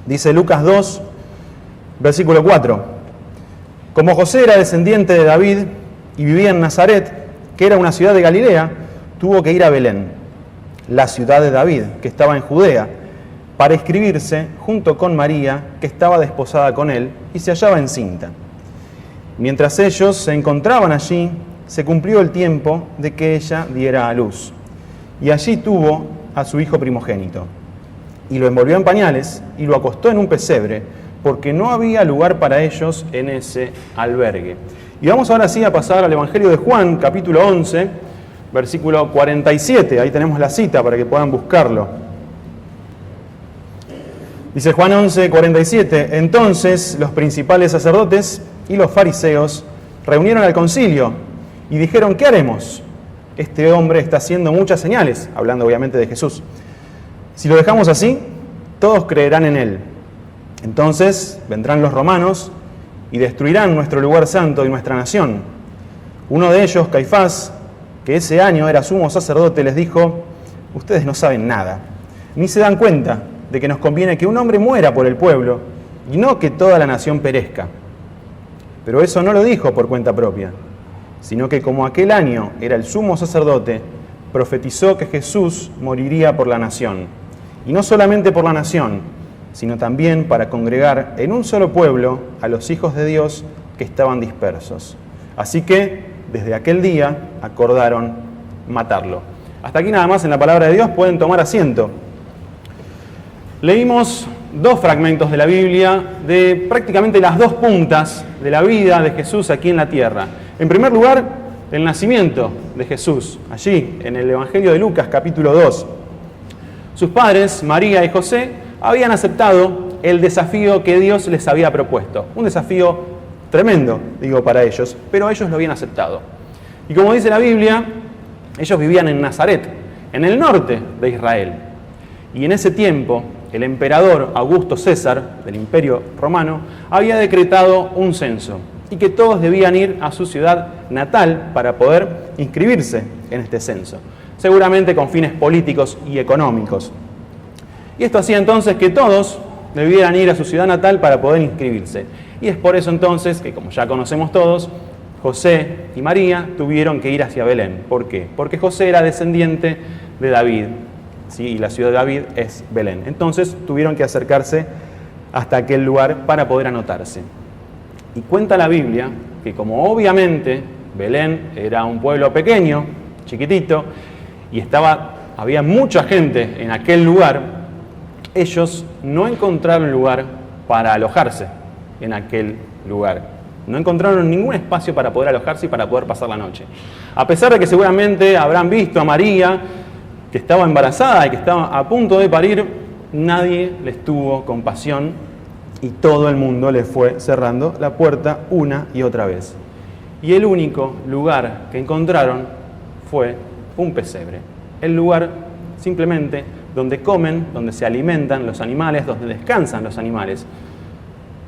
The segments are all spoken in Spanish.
Dice Lucas 2, versículo 4. Como José era descendiente de David y vivía en Nazaret, que era una ciudad de Galilea, tuvo que ir a Belén, la ciudad de David, que estaba en Judea, para inscribirse junto con María, que estaba desposada con él y se hallaba encinta. Mientras ellos se encontraban allí, se cumplió el tiempo de que ella diera a luz. Y allí tuvo a su hijo primogénito. Y lo envolvió en pañales y lo acostó en un pesebre, porque no había lugar para ellos en ese albergue. Y vamos ahora sí a pasar al Evangelio de Juan, capítulo 11, versículo 47. Ahí tenemos la cita para que puedan buscarlo. Dice Juan 11, 47. Entonces los principales sacerdotes y los fariseos reunieron al concilio y dijeron: ¿qué haremos? Este hombre está haciendo muchas señales, hablando obviamente de Jesús. Si lo dejamos así, todos creerán en él. Entonces vendrán los romanos y destruirán nuestro lugar santo y nuestra nación. Uno de ellos, Caifás, que ese año era sumo sacerdote, les dijo: ustedes no saben nada, ni se dan cuenta de que nos conviene que un hombre muera por el pueblo y no que toda la nación perezca. Pero eso no lo dijo por cuenta propia, sino que como aquel año era el sumo sacerdote, profetizó que Jesús moriría por la nación. Y no solamente por la nación, sino también para congregar en un solo pueblo a los hijos de Dios que estaban dispersos. Así que, desde aquel día, acordaron matarlo. Hasta aquí nada más en la palabra de Dios, pueden tomar asiento. Leímos dos fragmentos de la Biblia de prácticamente las dos puntas de la vida de Jesús aquí en la tierra. En primer lugar, el nacimiento de Jesús, allí en el Evangelio de Lucas, capítulo 2. Sus padres, María y José, habían aceptado el desafío que Dios les había propuesto. Un desafío tremendo, digo, para ellos, pero ellos lo habían aceptado. Y como dice la Biblia, ellos vivían en Nazaret, en el norte de Israel. Y en ese tiempo, el emperador Augusto César, del Imperio Romano, había decretado un censo y que todos debían ir a su ciudad natal para poder inscribirse en este censo, seguramente con fines políticos y económicos. Y esto hacía entonces que todos debieran ir a su ciudad natal para poder inscribirse. Y es por eso entonces que, como ya conocemos todos, José y María tuvieron que ir hacia Belén. ¿Por qué? Porque José era descendiente de David, ¿sí? Y la ciudad de David es Belén. Entonces tuvieron que acercarse hasta aquel lugar para poder anotarse. Y cuenta la Biblia que, como obviamente Belén era un pueblo pequeño, chiquitito, y había mucha gente en aquel lugar, ellos no encontraron lugar para alojarse en aquel lugar. No encontraron ningún espacio para poder alojarse y para poder pasar la noche. A pesar de que seguramente habrán visto a María, que estaba embarazada y que estaba a punto de parir, nadie les tuvo compasión y todo el mundo les fue cerrando la puerta una y otra vez. Y el único lugar que encontraron fue un pesebre. El lugar simplemente donde comen, donde se alimentan los animales, donde descansan los animales.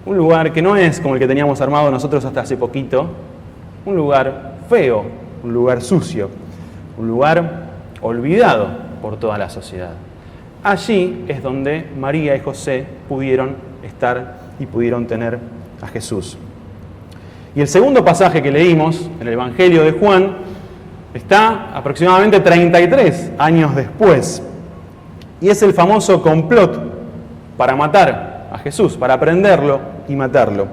Un lugar que no es como el que teníamos armado nosotros hasta hace poquito, un lugar feo, un lugar sucio, un lugar olvidado por toda la sociedad. Allí es donde María y José pudieron estar y pudieron tener a Jesús. Y el segundo pasaje que leímos en el Evangelio de Juan está aproximadamente 33 años después. Y es el famoso complot para matar a Jesús, para prenderlo y matarlo.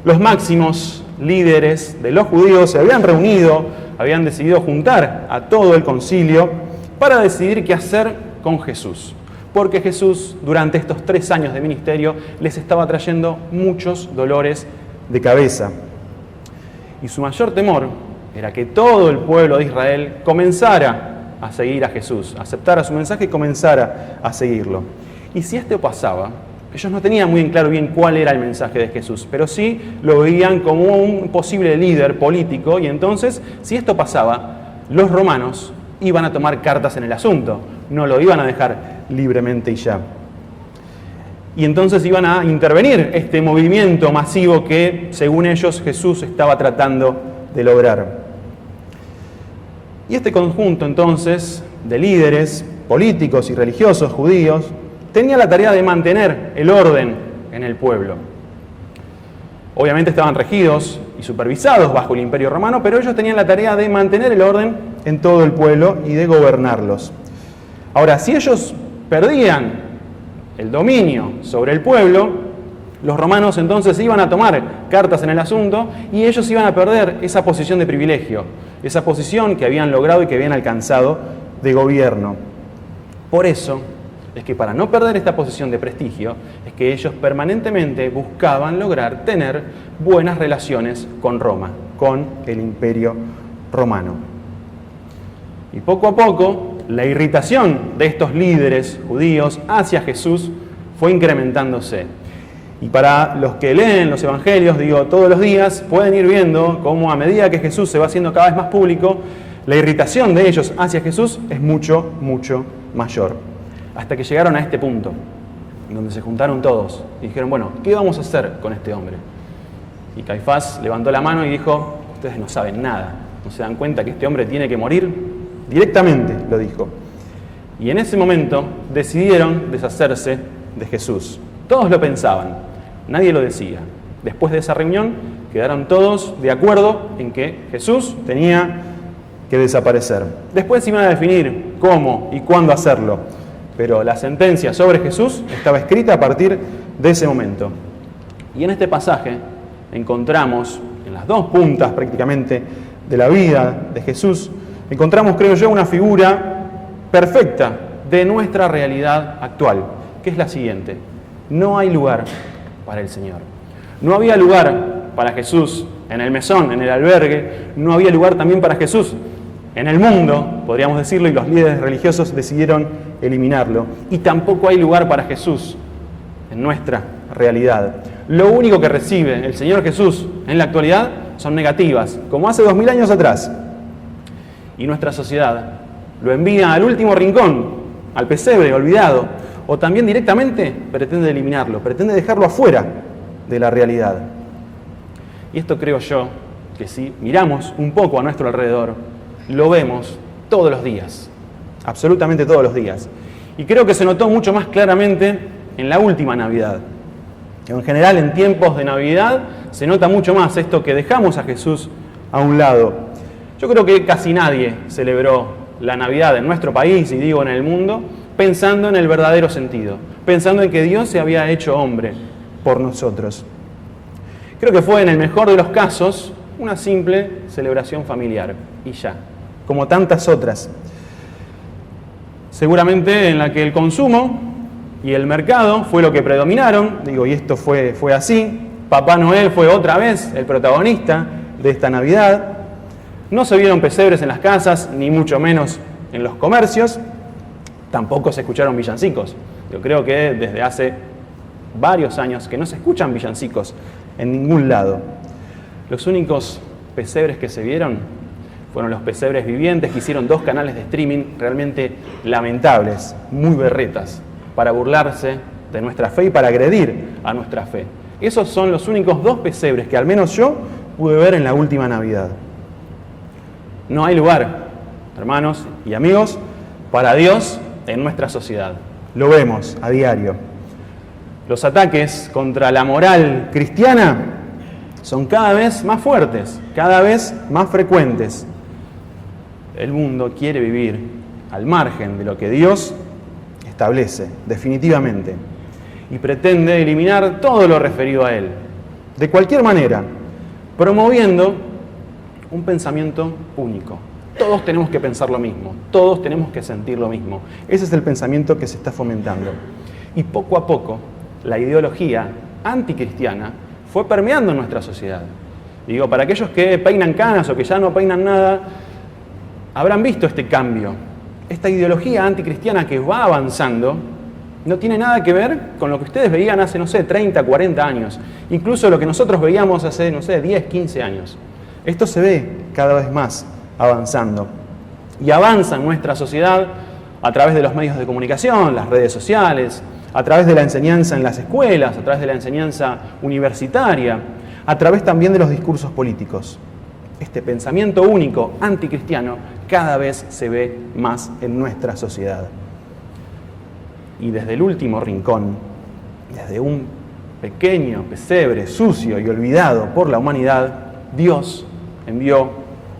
Los máximos líderes de los judíos se habían reunido, habían decidido juntar a todo el concilio para decidir qué hacer con Jesús. Porque Jesús, durante estos 3 años de ministerio, les estaba trayendo muchos dolores de cabeza. Y su mayor temor era que todo el pueblo de Israel comenzara a seguir a Jesús, aceptara su mensaje y comenzara a seguirlo. Y si esto pasaba, ellos no tenían muy en claro bien cuál era el mensaje de Jesús, pero sí lo veían como un posible líder político, y entonces, si esto pasaba, los romanos iban a tomar cartas en el asunto, no lo iban a dejar libremente y ya. Y entonces iban a intervenir este movimiento masivo que, según ellos, Jesús estaba tratando de lograr. Y este conjunto entonces de líderes políticos y religiosos judíos tenía la tarea de mantener el orden en el pueblo. Obviamente estaban regidos y supervisados bajo el Imperio Romano, pero ellos tenían la tarea de mantener el orden en todo el pueblo y de gobernarlos. Ahora, si ellos perdían el dominio sobre el pueblo, los romanos entonces iban a tomar cartas en el asunto y ellos iban a perder esa posición de privilegio, esa posición que habían logrado y que habían alcanzado de gobierno. Por eso es que para no perder esta posición de prestigio, es que ellos permanentemente buscaban lograr tener buenas relaciones con Roma, con el Imperio Romano. Y poco a poco, la irritación de estos líderes judíos hacia Jesús fue incrementándose. Y para los que leen los evangelios, todos los días, pueden ir viendo cómo a medida que Jesús se va haciendo cada vez más público, la irritación de ellos hacia Jesús es mucho, mucho mayor. Hasta que llegaron a este punto, en donde se juntaron todos y dijeron, bueno, ¿qué vamos a hacer con este hombre? Y Caifás levantó la mano y dijo, ustedes no saben nada, no se dan cuenta que este hombre tiene que morir. Directamente lo dijo. Y en ese momento decidieron deshacerse de Jesús. Todos lo pensaban, nadie lo decía. Después de esa reunión quedaron todos de acuerdo en que Jesús tenía que desaparecer. Después iban a definir cómo y cuándo hacerlo, pero la sentencia sobre Jesús estaba escrita a partir de ese momento. Y en este pasaje encontramos, en las dos puntas prácticamente de la vida de Jesús, encontramos, creo yo, una figura perfecta de nuestra realidad actual, que es la siguiente: no hay lugar para el Señor. No había lugar para Jesús en el mesón, en el albergue, no había lugar también para Jesús en el mundo, podríamos decirlo, y los líderes religiosos decidieron eliminarlo. Y tampoco hay lugar para Jesús en nuestra realidad. Lo único que recibe el Señor Jesús en la actualidad son negativas, como hace 2000 años atrás. Y nuestra sociedad lo envía al último rincón, al pesebre olvidado, o también directamente pretende eliminarlo, pretende dejarlo afuera de la realidad. Y esto creo yo que si miramos un poco a nuestro alrededor, lo vemos todos los días, absolutamente todos los días. Y creo que se notó mucho más claramente en la última Navidad. En general, en tiempos de Navidad se nota mucho más esto, que dejamos a Jesús a un lado. Yo creo que casi nadie celebró la Navidad en nuestro país, y digo en el mundo, pensando en el verdadero sentido, pensando en que Dios se había hecho hombre por nosotros. Creo que fue, en el mejor de los casos, una simple celebración familiar, y ya, como tantas otras. Seguramente en la que el consumo y el mercado fue lo que predominaron, y esto fue así. Papá Noel fue otra vez el protagonista de esta Navidad. No se vieron pesebres en las casas, ni mucho menos en los comercios. Tampoco se escucharon villancicos. Yo creo que desde hace varios años que no se escuchan villancicos en ningún lado. Los únicos pesebres que se vieron fueron los pesebres vivientes, que hicieron 2 canales de streaming realmente lamentables, muy berretas, para burlarse de nuestra fe y para agredir a nuestra fe. Esos son los únicos 2 pesebres que al menos yo pude ver en la última Navidad. No hay lugar, hermanos y amigos, para Dios en nuestra sociedad. Lo vemos a diario. Los ataques contra la moral cristiana son cada vez más fuertes, cada vez más frecuentes. El mundo quiere vivir al margen de lo que Dios establece, definitivamente, y pretende eliminar todo lo referido a Él, de cualquier manera, promoviendo un pensamiento único. Todos tenemos que pensar lo mismo, todos tenemos que sentir lo mismo. Ese es el pensamiento que se está fomentando. Y poco a poco, la ideología anticristiana fue permeando en nuestra sociedad. Para aquellos que peinan canas o que ya no peinan nada, habrán visto este cambio. Esta ideología anticristiana que va avanzando no tiene nada que ver con lo que ustedes veían hace, 30, 40 años. Incluso lo que nosotros veíamos hace, 10, 15 años. Esto se ve cada vez más avanzando. Y avanza en nuestra sociedad a través de los medios de comunicación, las redes sociales, a través de la enseñanza en las escuelas, a través de la enseñanza universitaria, a través también de los discursos políticos. Este pensamiento único anticristiano cada vez se ve más en nuestra sociedad. Y desde el último rincón, desde un pequeño pesebre sucio y olvidado por la humanidad, Dios envió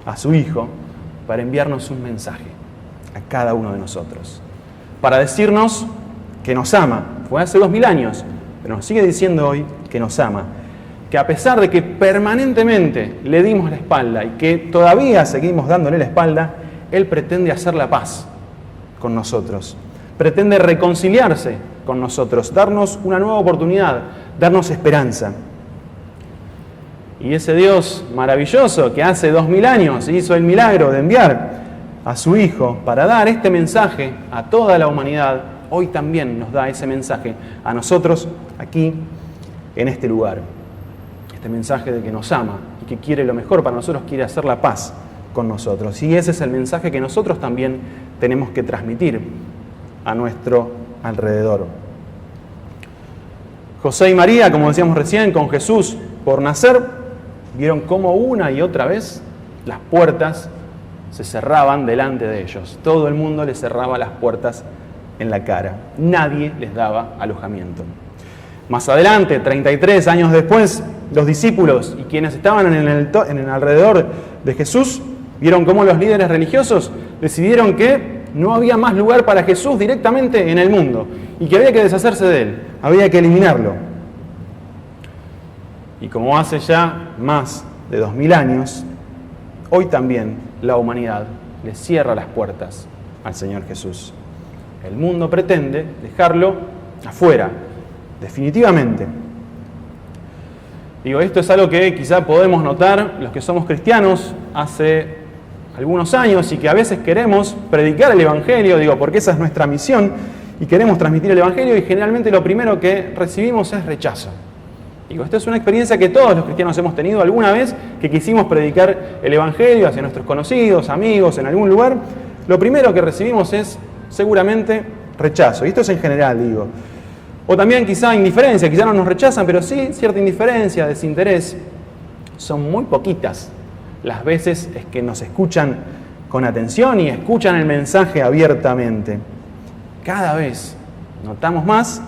a su Hijo para enviarnos un mensaje a cada uno de nosotros, para decirnos que nos ama. Fue hace 2000 años, pero nos sigue diciendo hoy que nos ama, que a pesar de que permanentemente le dimos la espalda y que todavía seguimos dándole la espalda, Él pretende hacer la paz con nosotros, pretende reconciliarse con nosotros, darnos una nueva oportunidad, darnos esperanza. Y ese Dios maravilloso que hace 2000 años hizo el milagro de enviar a su Hijo para dar este mensaje a toda la humanidad, hoy también nos da ese mensaje a nosotros aquí en este lugar. Este mensaje de que nos ama y que quiere lo mejor para nosotros, quiere hacer la paz con nosotros. Y ese es el mensaje que nosotros también tenemos que transmitir a nuestro alrededor. José y María, como decíamos recién, con Jesús por nacer, vieron cómo una y otra vez las puertas se cerraban delante de ellos. Todo el mundo les cerraba las puertas en la cara. Nadie les daba alojamiento. Más adelante, 33 años después, los discípulos y quienes estaban en el alrededor de Jesús vieron cómo los líderes religiosos decidieron que no había más lugar para Jesús directamente en el mundo y que había que deshacerse de Él, había que eliminarlo. Y como hace ya más de 2000 años, hoy también la humanidad le cierra las puertas al Señor Jesús. El mundo pretende dejarlo afuera, definitivamente. Digo, esto es algo que quizá podemos notar los que somos cristianos hace algunos años y que a veces queremos predicar el Evangelio, digo, porque esa es nuestra misión y queremos transmitir el Evangelio y generalmente lo primero que recibimos es rechazo. Digo, esta es una experiencia que todos los cristianos hemos tenido alguna vez que quisimos predicar el Evangelio hacia nuestros conocidos, amigos, en algún lugar. Lo primero que recibimos es seguramente rechazo, y esto es en general, digo. O también quizá indiferencia, quizá no nos rechazan, pero sí cierta indiferencia, desinterés. Son muy poquitas las veces es que nos escuchan con atención y escuchan el mensaje abiertamente. Cada vez notamos más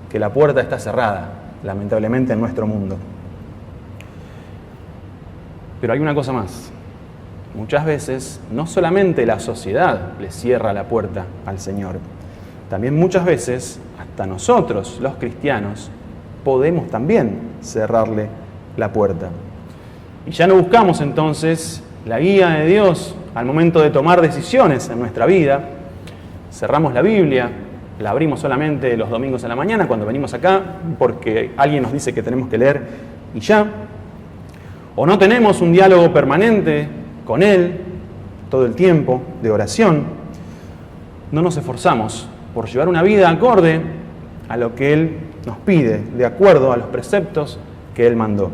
que la puerta está cerrada, lamentablemente, en nuestro mundo. Pero hay una cosa más. Muchas veces no solamente la sociedad le cierra la puerta al Señor, también muchas veces hasta nosotros, los cristianos, podemos también cerrarle la puerta. Y ya no buscamos entonces la guía de Dios al momento de tomar decisiones en nuestra vida. Cerramos la Biblia, la abrimos solamente los domingos a la mañana cuando venimos acá porque alguien nos dice que tenemos que leer y ya. O no tenemos un diálogo permanente con Él todo el tiempo de oración. No nos esforzamos por llevar una vida acorde a lo que Él nos pide, de acuerdo a los preceptos que Él mandó.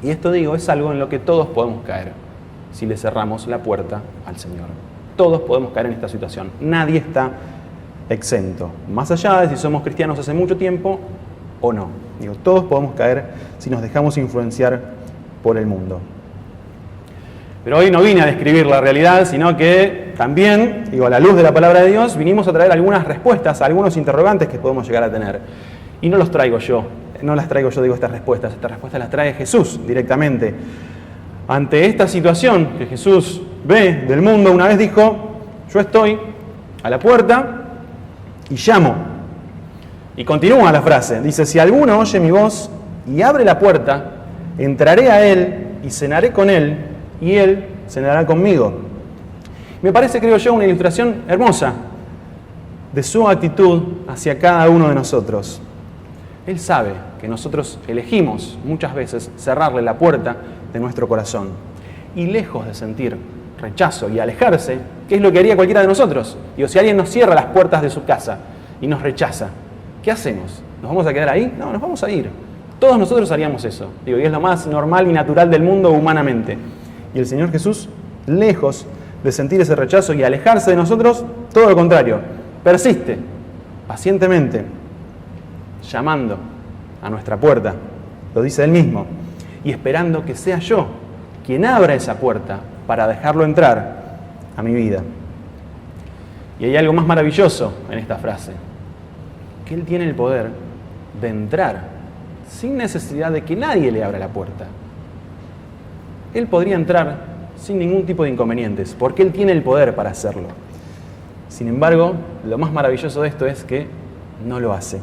Y esto, digo, es algo en lo que todos podemos caer si le cerramos la puerta al Señor. Todos podemos caer en esta situación. Nadie está exento. Más allá de si somos cristianos hace mucho tiempo o no. Digo, todos podemos caer si nos dejamos influenciar por el mundo. Pero hoy no vine a describir la realidad, sino que también, digo, a la luz de la palabra de Dios, vinimos a traer algunas respuestas a algunos interrogantes que podemos llegar a tener. Y no las traigo yo, digo, estas respuestas las trae Jesús directamente. Ante esta situación que Jesús ve del mundo, una vez dijo: yo estoy a la puerta y llamo. Y continúa la frase, dice: si alguno oye mi voz y abre la puerta, entraré a él y cenaré con él y él cenará conmigo. Me parece, creo yo, una ilustración hermosa de su actitud hacia cada uno de nosotros. Él sabe que nosotros elegimos muchas veces cerrarle la puerta de nuestro corazón. Y lejos de sentir rechazo y alejarse, ¿qué es lo que haría cualquiera de nosotros? Digo, si alguien nos cierra las puertas de su casa y nos rechaza, ¿qué hacemos? ¿Nos vamos a quedar ahí? No, nos vamos a ir. Todos nosotros haríamos eso. Digo, y es lo más normal y natural del mundo humanamente. Y el Señor Jesús, lejos de sentir ese rechazo y alejarse de nosotros, todo lo contrario, persiste pacientemente llamando a nuestra puerta, lo dice Él mismo, y esperando que sea yo quien abra esa puerta para dejarlo entrar a mi vida. Y hay algo más maravilloso en esta frase. que Él tiene el poder de entrar sin necesidad de que nadie le abra la puerta. Él podría entrar sin ningún tipo de inconvenientes, porque Él tiene el poder para hacerlo. Sin embargo, lo más maravilloso de esto es que no lo hace,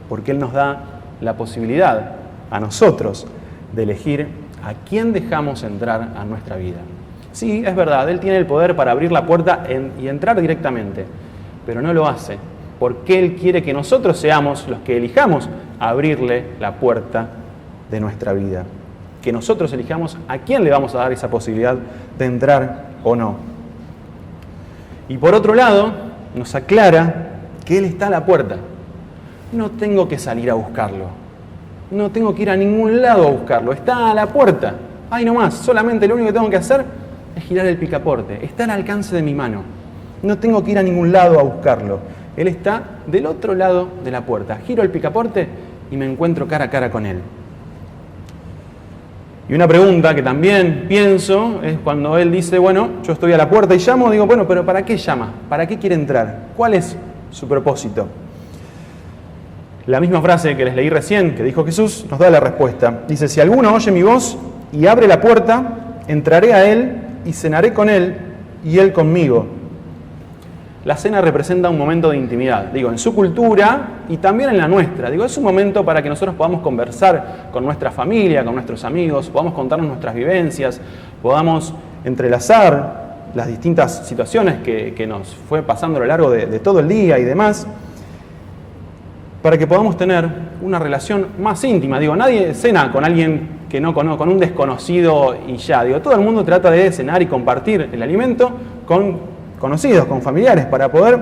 porque Él nos da la posibilidad a nosotros de elegir a quién dejamos entrar a nuestra vida. Sí, es verdad, Él tiene el poder para abrir la puerta y entrar directamente, pero no lo hace, porque Él quiere que nosotros seamos los que elijamos abrirle la puerta de nuestra vida. Que nosotros elijamos a quién le vamos a dar esa posibilidad de entrar o no. Y por otro lado, nos aclara que Él está a la puerta. No tengo que salir a buscarlo. No tengo que ir a ningún lado a buscarlo. Está a la puerta. Ahí nomás. Solamente lo único que tengo que hacer es girar el picaporte. Está al alcance de mi mano. No tengo que ir a ningún lado a buscarlo. Él está del otro lado de la puerta. Giro el picaporte y me encuentro cara a cara con Él. Y una pregunta que también pienso es cuando Él dice, bueno, yo estoy a la puerta y llamo, digo, bueno, pero ¿para qué llama? ¿Para qué quiere entrar? ¿Cuál es su propósito? La misma frase que les leí recién, que dijo Jesús, nos da la respuesta. Dice, si alguno oye mi voz y abre la puerta, entraré a Él y cenaré con Él y Él conmigo. La cena representa un momento de intimidad, digo, en su cultura y también en la nuestra. Digo, es un momento para que nosotros podamos conversar con nuestra familia, con nuestros amigos, podamos contarnos nuestras vivencias, podamos entrelazar las distintas situaciones que nos fue pasando a lo largo de todo el día y demás, para que podamos tener una relación más íntima. Digo, nadie cena con alguien que no conoce, con un desconocido y ya. Digo, todo el mundo trata de cenar y compartir el alimento con conocidos, con familiares, para poder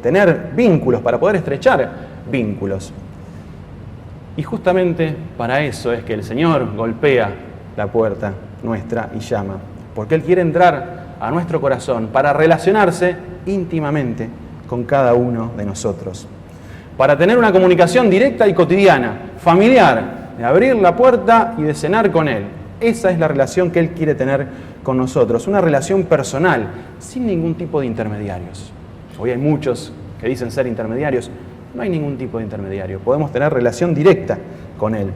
tener vínculos, para poder estrechar vínculos. Y justamente para eso es que el Señor golpea la puerta nuestra y llama, porque Él quiere entrar a nuestro corazón para relacionarse íntimamente con cada uno de nosotros, para tener una comunicación directa y cotidiana, familiar, de abrir la puerta y de cenar con Él. Esa es la relación que Él quiere tener con nosotros, una relación personal, sin ningún tipo de intermediarios. Hoy hay muchos que dicen ser intermediarios, no hay ningún tipo de intermediario, podemos tener relación directa con Él,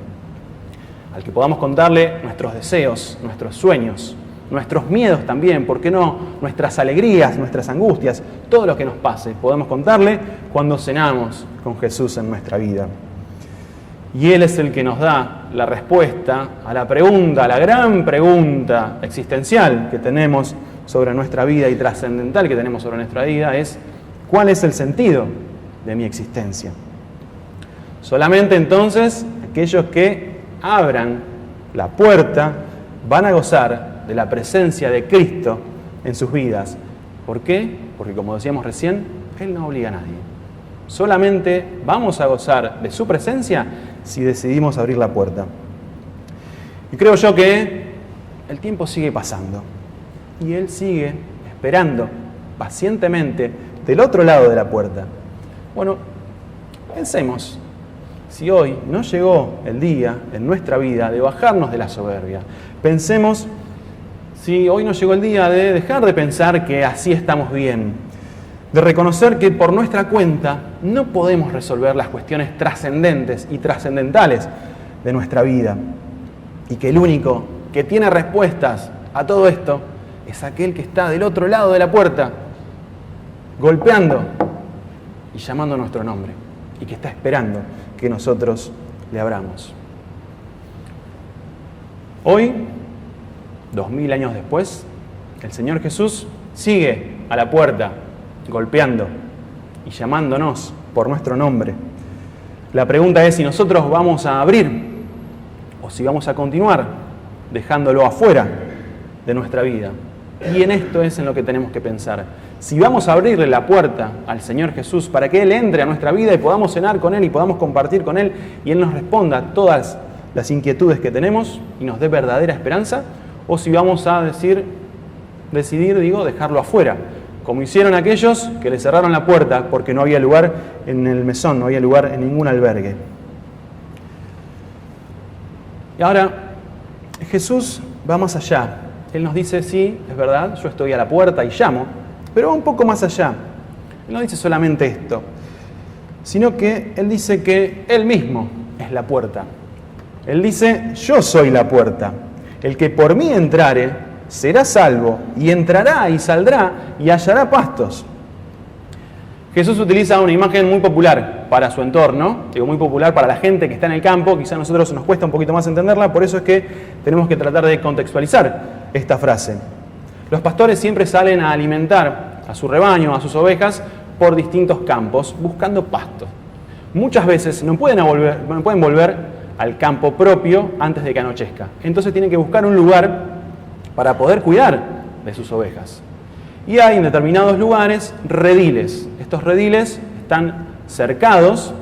al que podamos contarle nuestros deseos, nuestros sueños, nuestros miedos también, ¿por qué no? Nuestras alegrías, nuestras angustias, todo lo que nos pase, podemos contarle cuando cenamos con Jesús en nuestra vida. Y Él es el que nos da la respuesta a la pregunta, a la gran pregunta existencial que tenemos sobre nuestra vida y trascendental que tenemos sobre nuestra vida, es ¿cuál es el sentido de mi existencia? Solamente entonces aquellos que abran la puerta van a gozar de la presencia de Cristo en sus vidas. ¿Por qué? Porque como decíamos recién, Él no obliga a nadie. Solamente vamos a gozar de su presencia si decidimos abrir la puerta. Y creo yo que el tiempo sigue pasando y Él sigue esperando pacientemente del otro lado de la puerta. Bueno, pensemos, si hoy no llegó el día en nuestra vida de bajarnos de la soberbia, pensemos si hoy no llegó el día de dejar de pensar que así estamos bien, de reconocer que por nuestra cuenta no podemos resolver las cuestiones trascendentes y trascendentales de nuestra vida, y que el único que tiene respuestas a todo esto es aquel que está del otro lado de la puerta, golpeando y llamando nuestro nombre, y que está esperando que nosotros le abramos. Hoy, 2000 años después, el Señor Jesús sigue a la puerta, golpeando y llamándonos por nuestro nombre. La pregunta es si nosotros vamos a abrir o si vamos a continuar dejándolo afuera de nuestra vida. Y en esto es en lo que tenemos que pensar. Si vamos a abrirle la puerta al Señor Jesús para que Él entre a nuestra vida y podamos cenar con Él y podamos compartir con Él y Él nos responda a todas las inquietudes que tenemos y nos dé verdadera esperanza, o si vamos a decidir, dejarlo afuera, como hicieron aquellos que le cerraron la puerta porque no había lugar en el mesón, no había lugar en ningún albergue. Y ahora, Jesús va más allá. Él nos dice, sí, es verdad, yo estoy a la puerta y llamo, pero va un poco más allá. Él no dice solamente esto, sino que Él dice que Él mismo es la puerta. Él dice, yo soy la puerta. El que por mí entrare será salvo, y entrará y saldrá y hallará pastos. Jesús utiliza una imagen muy popular para su entorno, digo muy popular para la gente que está en el campo, quizá a nosotros nos cuesta un poquito más entenderla, por eso es que tenemos que tratar de contextualizar esta frase. Los pastores siempre salen a alimentar a su rebaño, a sus ovejas, por distintos campos, buscando pasto. Muchas veces no pueden volver al campo propio antes de que anochezca. Entonces tienen que buscar un lugar para poder cuidar de sus ovejas. Y hay en determinados lugares rediles. Estos rediles están cercados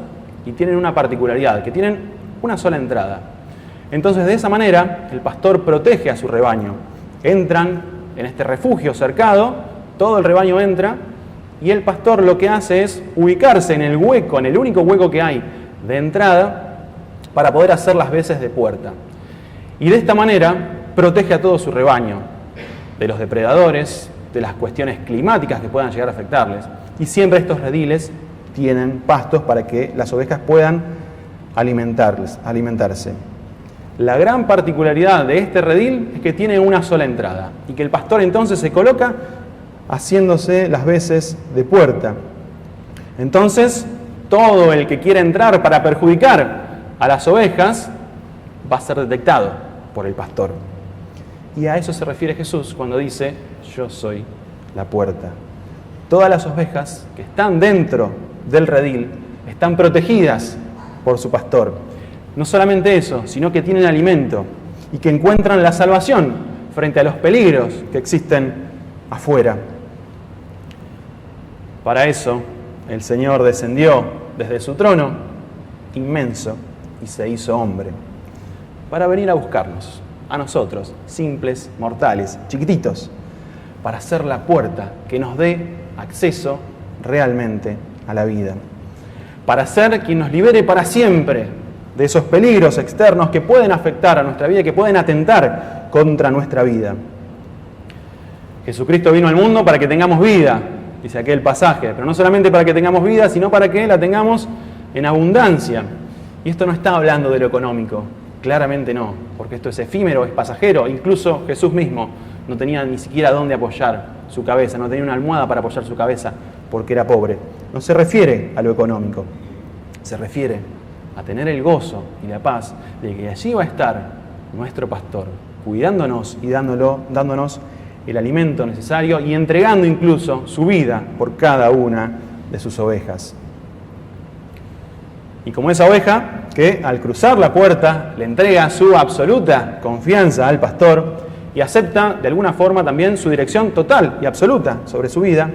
y tienen una particularidad, que tienen una sola entrada. Entonces, de esa manera, el pastor protege a su rebaño. Entran en este refugio cercado, todo el rebaño entra, y el pastor lo que hace es ubicarse en el hueco, en el único hueco que hay de entrada, para poder hacer las veces de puerta. Y de esta manera protege a todo su rebaño de los depredadores, de las cuestiones climáticas que puedan llegar a afectarles. Y siempre estos rediles tienen pastos para que las ovejas puedan alimentarse. La gran particularidad de este redil es que tiene una sola entrada y que el pastor entonces se coloca haciéndose las veces de puerta. Entonces, todo el que quiera entrar para perjudicar a las ovejas va a ser detectado por el pastor. Y a eso se refiere Jesús cuando dice, yo soy la puerta. Todas las ovejas que están dentro del redil están protegidas por su pastor. No solamente eso, sino que tienen alimento y que encuentran la salvación frente a los peligros que existen afuera. Para eso, el Señor descendió desde su trono inmenso y se hizo hombre, para venir a buscarnos, a nosotros, simples mortales, chiquititos, para ser la puerta que nos dé acceso realmente a la vida, para ser quien nos libere para siempre de esos peligros externos que pueden afectar a nuestra vida, que pueden atentar contra nuestra vida. Jesucristo vino al mundo para que tengamos vida, dice aquel pasaje, pero no solamente para que tengamos vida, sino para que la tengamos en abundancia. Y esto no está hablando de lo económico, claramente no, porque esto es efímero, es pasajero. Incluso Jesús mismo no tenía ni siquiera dónde apoyar su cabeza, no tenía una almohada para apoyar su cabeza porque era pobre. No se refiere a lo económico, se refiere a tener el gozo y la paz de que allí va a estar nuestro pastor, cuidándonos y dándonos el alimento necesario y entregando incluso su vida por cada una de sus ovejas. Y como esa oveja que al cruzar la puerta le entrega su absoluta confianza al pastor y acepta de alguna forma también su dirección total y absoluta sobre su vida,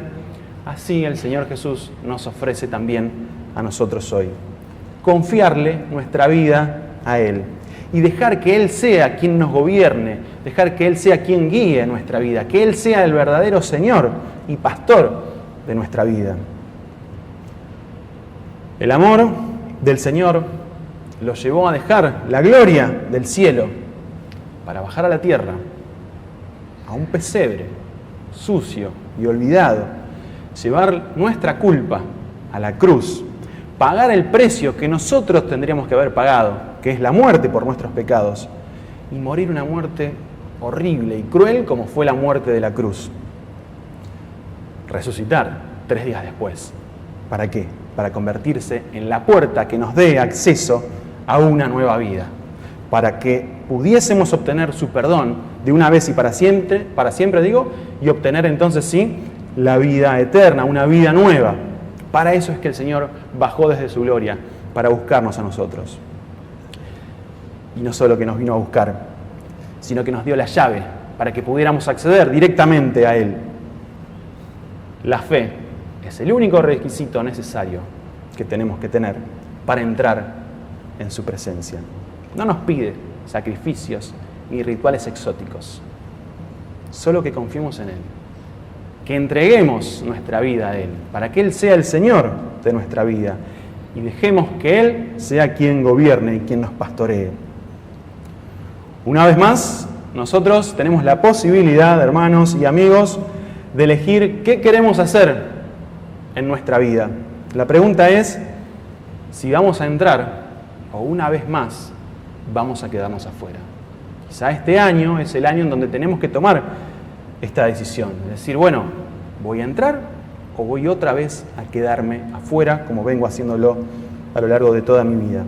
así el Señor Jesús nos ofrece también a nosotros hoy. Confiarle nuestra vida a Él y dejar que Él sea quien nos gobierne, dejar que Él sea quien guíe nuestra vida, que Él sea el verdadero Señor y pastor de nuestra vida. El amor del Señor lo llevó a dejar la gloria del cielo para bajar a la tierra, a un pesebre sucio y olvidado, llevar nuestra culpa a la cruz, pagar el precio que nosotros tendríamos que haber pagado, que es la muerte por nuestros pecados, y morir una muerte horrible y cruel como fue la muerte de la cruz. Resucitar 3 días después. ¿Para qué? Para convertirse en la puerta que nos dé acceso a una nueva vida, para que pudiésemos obtener su perdón de una vez y para siempre, y obtener entonces sí la vida eterna, una vida nueva. Para eso es que el Señor bajó desde su gloria, para buscarnos a nosotros. Y no solo que nos vino a buscar, sino que nos dio la llave para que pudiéramos acceder directamente a Él. La fe es el único requisito necesario que tenemos que tener para entrar en su presencia. No nos pide sacrificios ni rituales exóticos, solo que confiemos en Él, que entreguemos nuestra vida a Él, para que Él sea el Señor de nuestra vida y dejemos que Él sea quien gobierne y quien nos pastoree. Una vez más, nosotros tenemos la posibilidad, hermanos y amigos, de elegir qué queremos hacer en nuestra vida. La pregunta es, si vamos a entrar o una vez más vamos a quedarnos afuera. Quizá este año es el año en donde tenemos que tomar esta decisión, es decir, bueno, ¿voy a entrar o voy otra vez a quedarme afuera como vengo haciéndolo a lo largo de toda mi vida?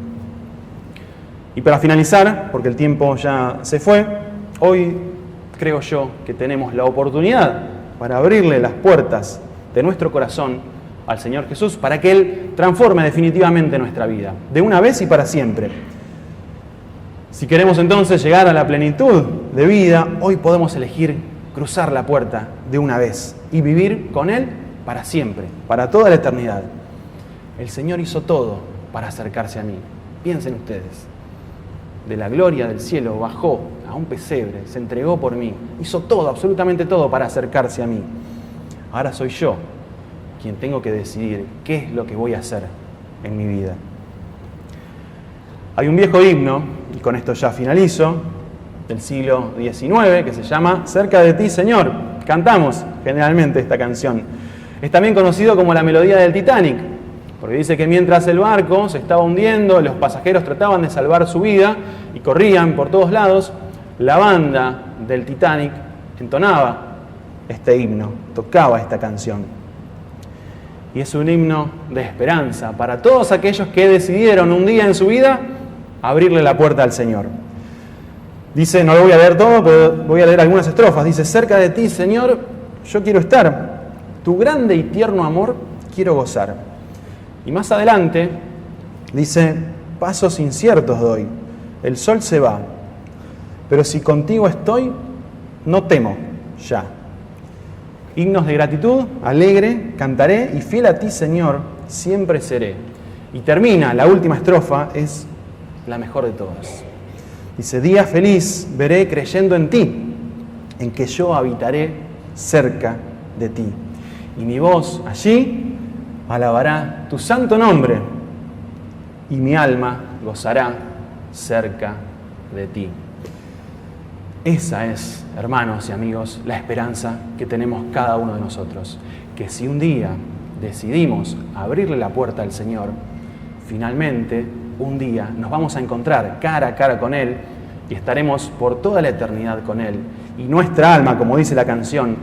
Y para finalizar, porque el tiempo ya se fue, hoy creo yo que tenemos la oportunidad para abrirle las puertas de nuestro corazón al Señor Jesús para que Él transforme definitivamente nuestra vida, de una vez y para siempre. Si queremos entonces llegar a la plenitud de vida, hoy podemos elegir cruzar la puerta de una vez y vivir con Él para siempre, para toda la eternidad. El Señor hizo todo para acercarse a mí. Piensen ustedes. De la gloria del cielo bajó a un pesebre, se entregó por mí, hizo todo, absolutamente todo para acercarse a mí. Ahora soy yo quien tengo que decidir qué es lo que voy a hacer en mi vida. Hay un viejo himno, y con esto ya finalizo, del siglo XIX, que se llama Cerca de ti, Señor. Cantamos generalmente esta canción. Es también conocido como la melodía del Titanic, porque dice que mientras el barco se estaba hundiendo, los pasajeros trataban de salvar su vida y corrían por todos lados, la banda del Titanic entonaba este himno, tocaba esta canción. Y es un himno de esperanza para todos aquellos que decidieron un día en su vida abrirle la puerta al Señor. Dice, no lo voy a leer todo, pero voy a leer algunas estrofas. Dice, cerca de ti, Señor, yo quiero estar, tu grande y tierno amor quiero gozar. Y más adelante dice, pasos inciertos doy, el sol se va, pero si contigo estoy, no temo ya. Himnos de gratitud, alegre, cantaré y fiel a ti, Señor, siempre seré. Y termina, la última estrofa es la mejor de todas. Dice, día feliz veré creyendo en ti, en que yo habitaré cerca de ti. Y mi voz allí alabará tu santo nombre y mi alma gozará cerca de ti. Esa es, hermanos y amigos, la esperanza que tenemos cada uno de nosotros. Que si un día decidimos abrirle la puerta al Señor, finalmente un día nos vamos a encontrar cara a cara con Él y estaremos por toda la eternidad con Él. Y nuestra alma, como dice la canción,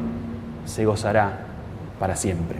se gozará para siempre.